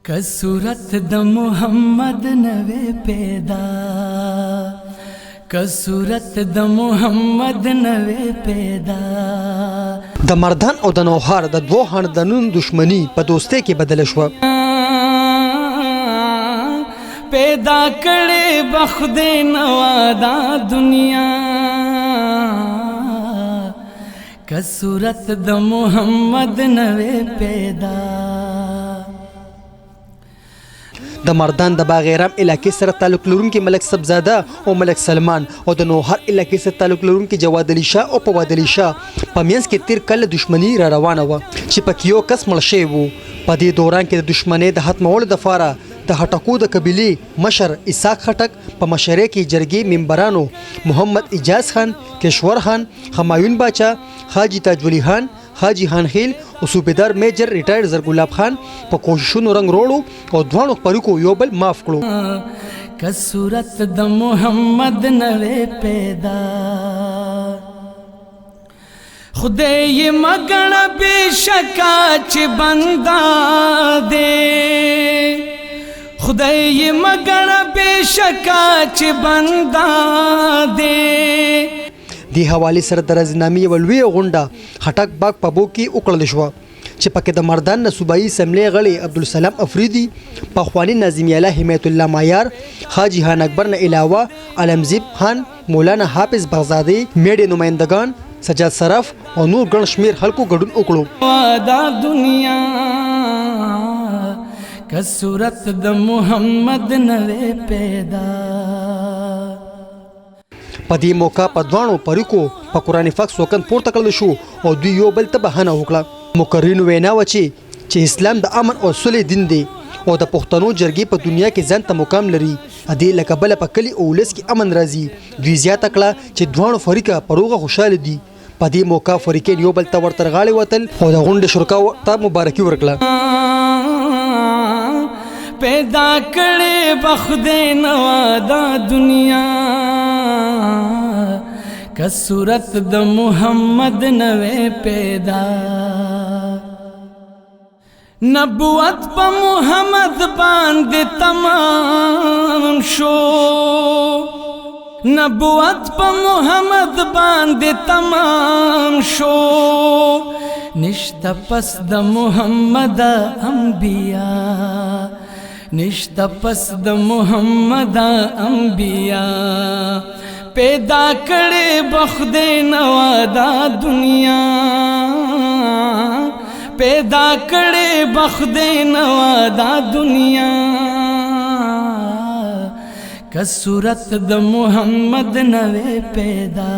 कसूरत द मोहम्मद नवे पैदा, कसूरत द मोहम्मद नवे पैदा. د مردان او د نوحار د دوه خاندانونو دشمنی په دوستۍ کې بدله شوه. پیدا کړې بخدای نوادا دنیا، کسورت د محمد نوې پیدا. د مردان د باغیرام علاقې سره تعلق لرونکي ملک سبزاده او ملک سلمان او د نوحار علاقې سره تعلق لرونکي جواد علي شاه او فواد علي شاه په منځ کې تیر کله دشمنی را روانه وه چې پکې یو کس مړ شوی و. په دې دوران کې د دشمنۍ د ختمولو دپاره د هټکو د قبیلې مشر اسحاق خټک په مشرۍ کې جرګې ممبرانو محمد اجاز خان، کشور خان، همایون باچا، حاجي تاج ولی خان، حاجي خان خیل او صوبیدار میجر ریټایر زرګلاب خان په کوششونو رنګ روړو او دوانو خپرکو یو بل معاف کړو. کسورت د محمد نوې پیدا، خدای مګړ بشکا چې بندا دے، خدای مګړ بشکا چې بندا دے. دی حواله سره د رضینامې یوه لویه غونډه خټک باغ په بو کې وکړل شوه چې پکې د مردان نه صوبایي اسمبلۍ غړي عبدالسلام افریدي، پخواني ناظم الله حمایت الله معیار، حاجي خان اکبر نه علاوه علمزیب خان، مولانا حافظ بغدادي، میډیا نمائندگان، سجاد صرف او نور ګڼ شمیر خلکو ګډون وکړو. دا دنیا کسورت د محمد نوې پیدا. په دې موقع په دوانو پریکو په قرآن پاک سوکن پورته کړل شو او دوی یو بل ته بهانه وکړه. مقررینو وینا وه چې اسلام د امن او سولې دین دی او د پښتنو جرګې په دنیا کې ځان ته مقام لري. دې له کبله په کلي او ولس کې امن راځي. دوی زیاته کړه چې دوانو فریقه په روغه خوشحاله دي. په دې موقع فریقین یو بل ته ورتر غاړې وتل او د غونډې شرکاو ته مبارکي ورکړه. پیدا کړې بخدای نوادا دنیا، کسورت د محمد نوې پیدا. نبوت په محمد باندې تمام شو، نبوت په محمد باندې تمام شو. نشته پس د محمد انبیا، نشته پس د محمد انبیا. پیدا کړې بخدای نوادا دنیا، پیدا کړې بخدای نوادا دنیا، کسورت د محمد نوې پیدا.